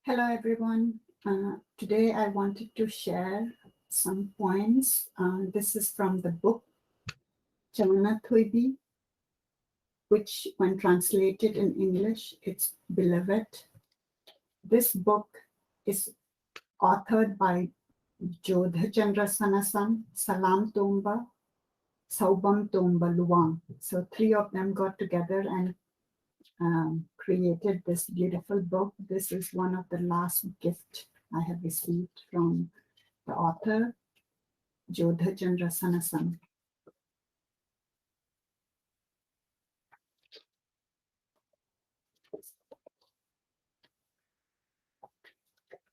Hello, everyone. Today I wanted to share some points. This is from the book Channathoibee, which, when translated in English, it's beloved. This book is authored by Jodha Chandra Sanasam, Salam Tomba, Soubam Tomba Luang. So three of them got together and created this beautiful book. This is one of the last gift I have received from the author, Jodha Chandra Sanasam.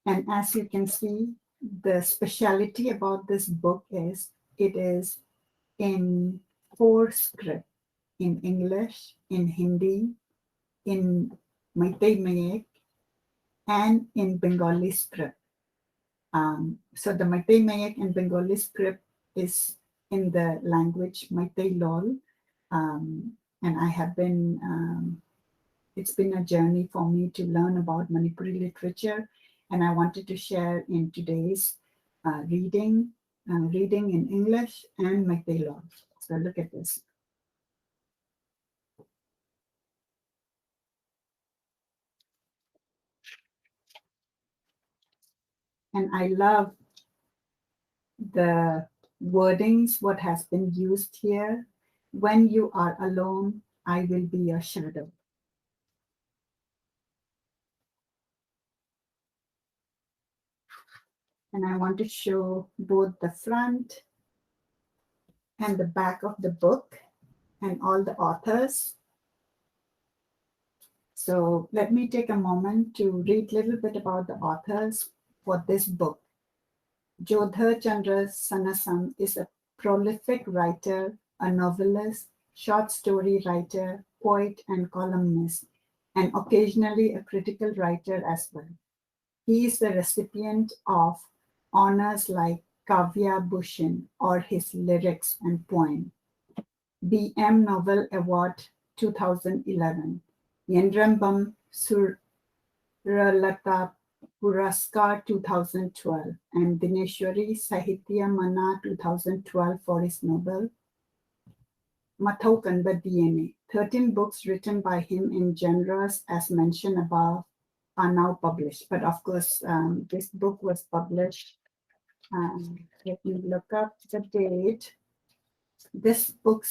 And as you can see, the speciality about this book is it is in four scripts, in English, in Hindi, in Meitei Mayek, and in Bengali script. So the Meitei Mayek and Bengali script is in the language Meitei Lol. And I have been, it's been a journey for me to learn about Manipuri literature. And I wanted to share in today's reading in English and Meitei Lol. So look at this. And I love the wordings, what has been used here. When you are alone, I will be your shadow. And I want to show both the front and the back of the book and all the authors. So let me take a moment to read a little bit about the authors for this book. Jodha Chandra Sanasam is a prolific writer, a novelist, short story writer, poet, and columnist, and occasionally a critical writer as well. He is the recipient of honors like Kavya Bhushan or his lyrics and poem, BM Novel Award 2011, Yendrambam Suralata Puraskar 2012, and Dineshwari Sahitya Mana 2012 for his novel Mathau Kanba DNA. 13 books written by him in genres as mentioned above are now published. But of course, this book was published. Let me look up the date. This book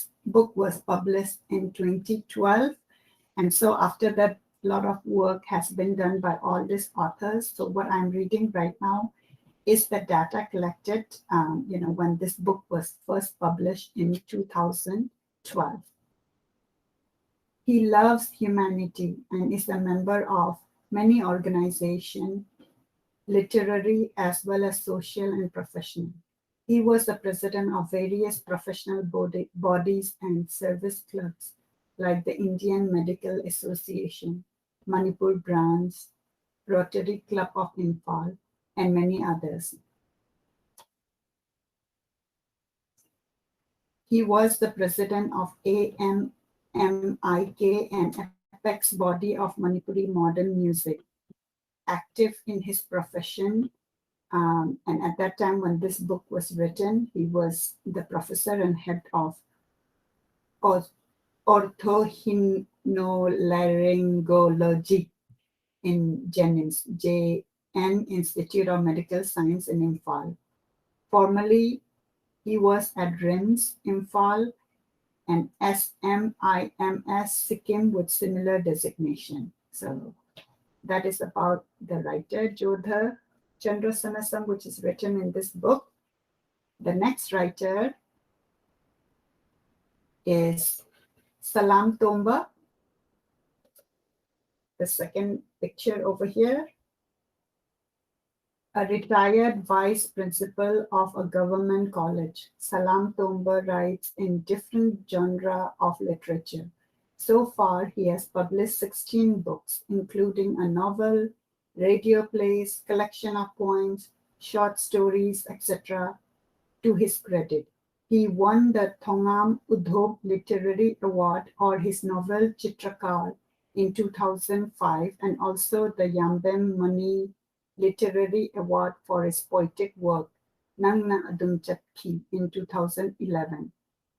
was published in 2012. And so after that, a lot of work has been done by all these authors. So what I'm reading right now is the data collected, when this book was first published in 2012. He loves humanity and is a member of many organizations, literary as well as social and professional. He was the president of various professional bodies and service clubs like the Indian Medical Association, Manipur Branch, Rotary Club of Imphal, and many others. He was the president of AMMIK, an apex body of Manipuri modern music, active in his profession. And at that time, when this book was written, he was the professor and head of orthohinolaryngology in Jennings, JN Institute of Medical Science in Imphal. Formerly, he was at RIMS, Imphal, and SMIMS, Sikkim with similar designation. So that is about the writer, Jodha Chandra Sanasam, which is written in this book. The next writer is Salam Tomba. The second picture over here. A retired vice principal of a government college, Salam Tomba writes in different genre of literature. So far, he has published 16 books, including a novel, radio plays, collection of poems, short stories, etc. To his credit, he won the Thongam Udhop Literary Award for his novel Chitrakar in 2005, and also the Yambem Mani Literary Award for his poetic work, Nang Na Adum Chatki, in 2011.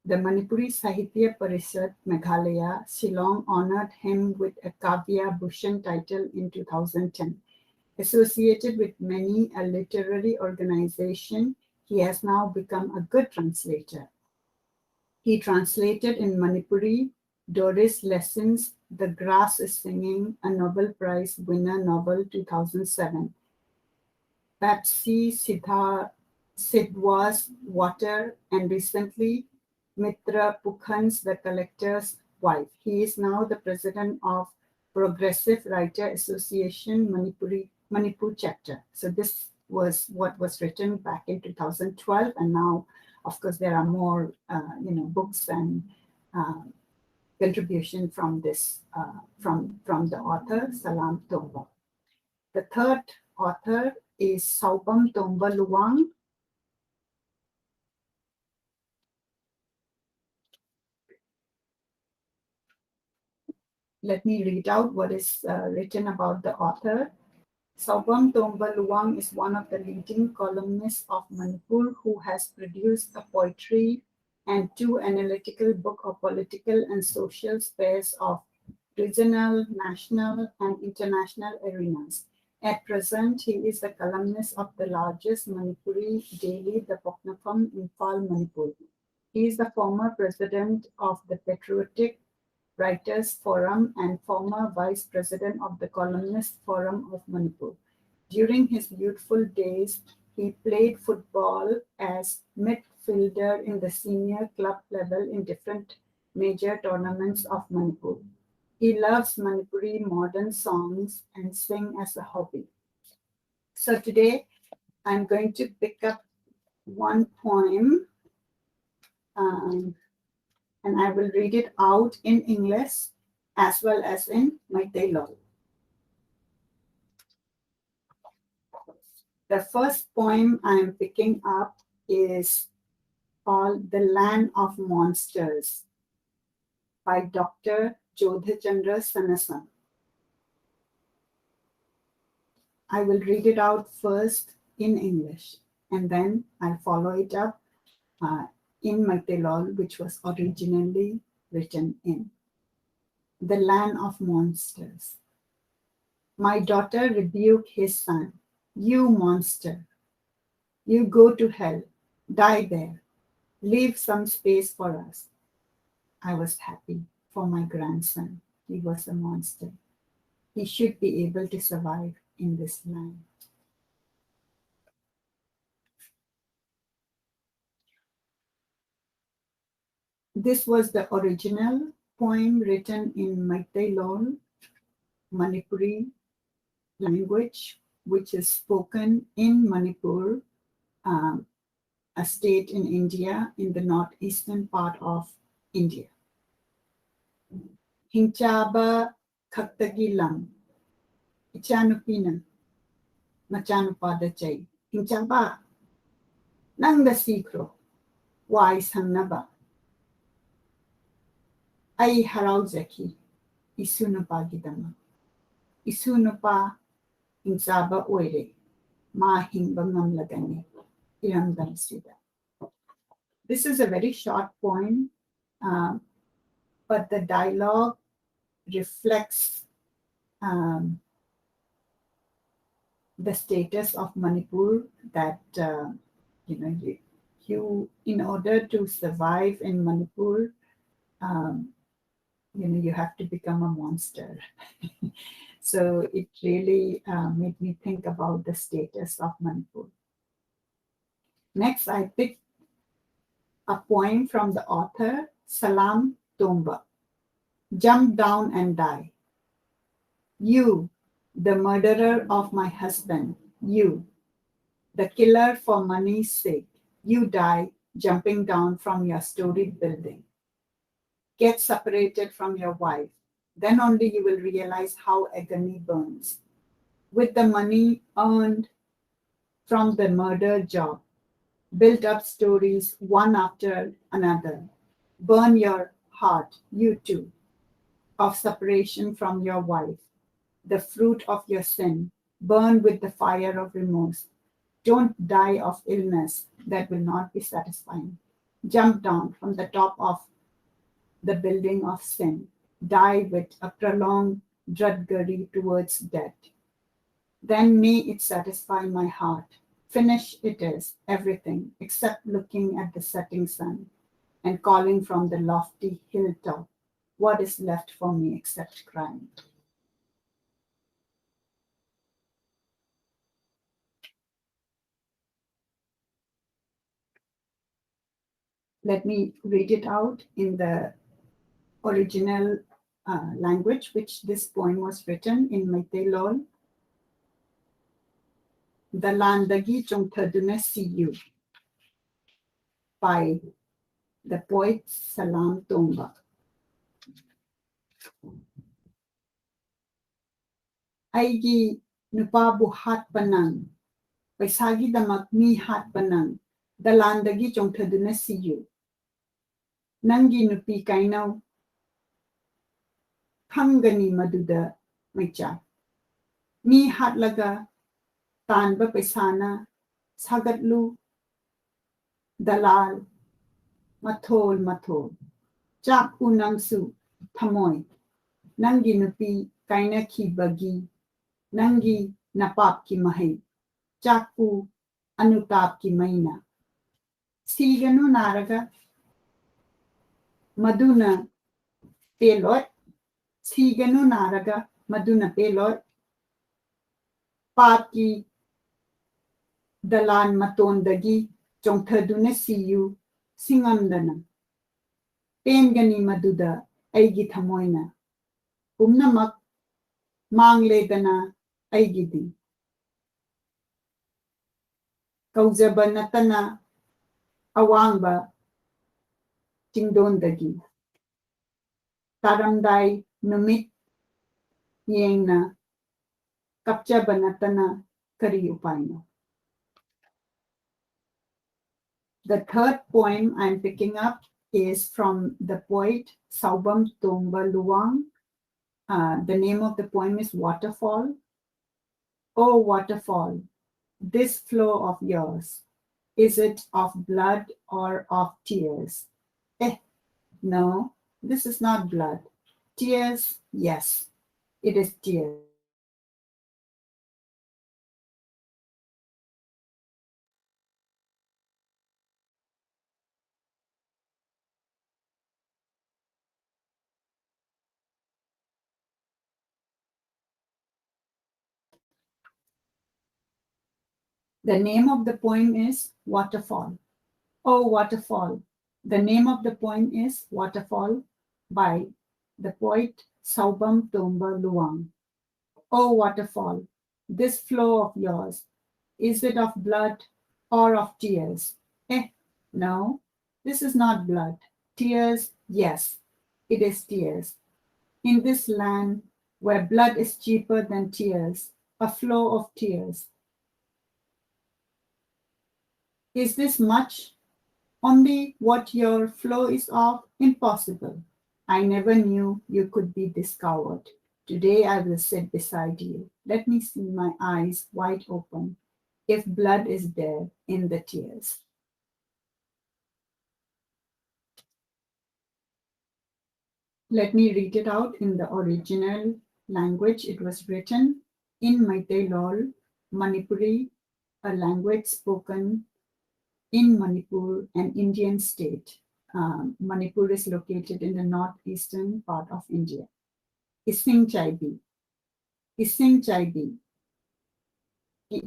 The Manipuri Sahitya Parishad, Meghalaya, Shillong honored him with a Kavya Bhushan title in 2010. Associated with many a literary organization, he has now become a good translator. He translated in Manipuri Doris Lessons, The Grass is Singing, a Nobel Prize winner novel 2007. Papsi Sidhwa's Water, and recently Mitra Pukhan's The Collector's Wife. He is now the president of Progressive Writer Association Manipur chapter. So this was what was written back in 2012, and now, of course, there are more, books and contribution from this from the author Salam Tomba. The third author is Soubam Tomba Luang. Let me read out what is written about the author. Soubam Tomba Luang is one of the leading columnists of Manipur who has produced a poetry and two analytical books of political and social spheres of regional, national, and international arenas. At present, he is the columnist of the largest Manipuri daily, the Poknafam Imphal, Manipur. He is the former president of the Patriotic Writers Forum and former vice president of the Columnist Forum of Manipur. During his youthful days, he played football as midfielder in the senior club level in different major tournaments of Manipur. He loves Manipuri modern songs and sing as a hobby. So today I'm going to pick up one poem and I will read it out in English as well as in Meitei. The first poem I am picking up is called The Land of Monsters by Dr. Jodha Chandra Sanasam. I will read it out first in English and then I'll follow it up in Meitei, which was originally written in. The Land of Monsters. My daughter rebuked his son. You monster. You go to hell. Die there. Leave some space for us. I was happy for my grandson. He was a monster. He should be able to survive in this land. This was the original poem written in Meitei, Manipuri language, which is spoken in Manipur, a state in India, in the northeastern part of India. Hinchaba Kaktagilam, Ichanupina, Machanupadachay, Hinchaba, Nanga Sikro, Wise Hanaba, Ay Harauzaki, Isunapagidama, Isunapa, Hinchaba Oire, Ma Himbangam Lagani, Irandam Sida. This is a very short poem, but the dialogue reflects the status of Manipur, that you in order to survive in Manipur, you have to become a monster. So it really made me think about the status of Manipur. Next, I picked a poem from the author Salam Tomba. Jump down and die. You, the murderer of my husband, you, the killer for money's sake, you die jumping down from your storied building. Get separated from your wife. Then only you will realize how agony burns. With the money earned from the murder job, build up stories one after another. Burn your heart, you too. of separation from your wife, the fruit of your sin, burn with the fire of remorse. Don't die of illness that will not be satisfying. Jump down from the top of the building of sin. Die with a prolonged drudgery towards death. Then may it satisfy my heart. Finish it is everything except looking at the setting sun and calling from the lofty hilltop, what is left for me except crying? Let me read it out in the original language, which this poem was written in Maitai. Dalandagi Chongthaduna See You by the poet Salam Tomba. Aigi nupabu hat panang, paisagi damak mi hat panang, dalandagi chongthaduna See You. Nangi nupi kainaw, hangani maduda maicha. Mi hat laga, tanba paisana, sagatlu, dalal, mathol, chak unangsu, thamoy, nangi nupi kaina ki bagi, nangi napap ki mahay, chaku anutap ki maina. Sigano naraga, maduna pelot, sigano naraga, maduna pelot, pati dalan matondagi, chongthaduna See You, singamdana. Pengani maduda, aigi thamoyna. Pumnamak, mangledana, aigidi. Kauzaba natana, awangba, tingdondagi. Taramday, numit, yengna, kapchaba natana, kari upayno. The third poem I'm picking up is from the poet Soubam Tomba Luang. The name of the poem is Waterfall. Oh, waterfall, this flow of yours, is it of blood or of tears? No, this is not blood. Tears, yes, it is tears. The name of the poem is Waterfall. Oh, waterfall. The name of the poem is Waterfall by the poet Soubam Tomba Luang. Oh, waterfall, this flow of yours, is it of blood or of tears? No, this is not blood. Tears, yes, it is tears. In this land where blood is cheaper than tears, a flow of tears. Is this much? Only what your flow is of? Impossible. I never knew you could be this coward. Today I will sit beside you. Let me see my eyes wide open, if blood is there in the tears. Let me read it out in the original language. It was written in Maitai, Manipuri, a language spoken in Manipur, an Indian state. Manipur is located in the northeastern part of India. Ising Chaibi,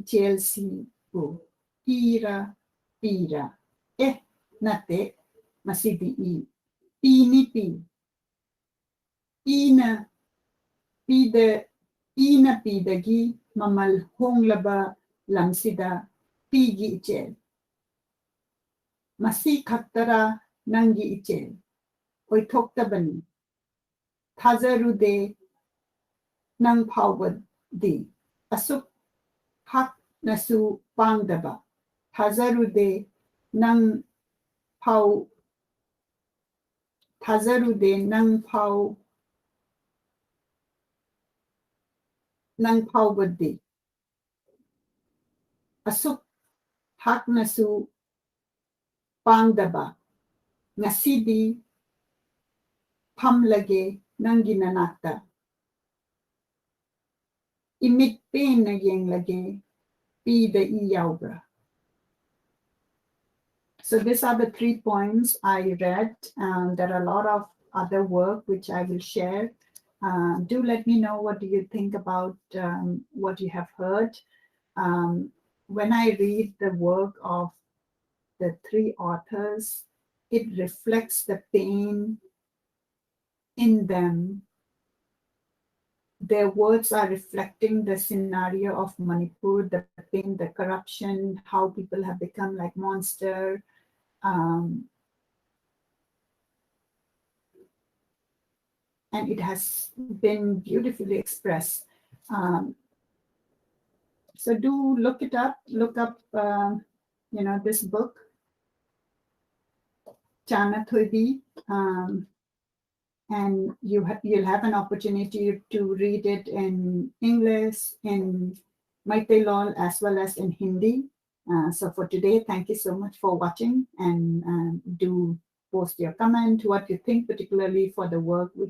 Chelsea, Pira, Nate, Masidi, Pinipi, Ina, Pidagi, Mamal Honglaba, Lamsida, Pigi Ichel. Masi Kaktara, Nangi Ichel, Oitoktabani, Tazarude, Nang Pawadi, Asuk Hak Nasu Pangdaba, Tazarude, Nang Pau, Tazarude, Nang Pau ng paubudi. Asuk hak nasu pangdaba nga sidi pamlage ng ginanata. Imitpin na yang lage pida iyawbra. So these are the 3 poems I read. There are a lot of other work which I will share. Do let me know what do you think about what you have heard. When I read the work of the 3 authors, it reflects the pain in them. Their words are reflecting the scenario of Manipur, the pain, the corruption, how people have become like monsters. And it has been beautifully expressed. So do look it up, look up, this book, Channathoibee, and you'll have an opportunity to read it in English, in Maitei as well as in Hindi. So for today, thank you so much for watching, and do post your comment, what you think, particularly for the work which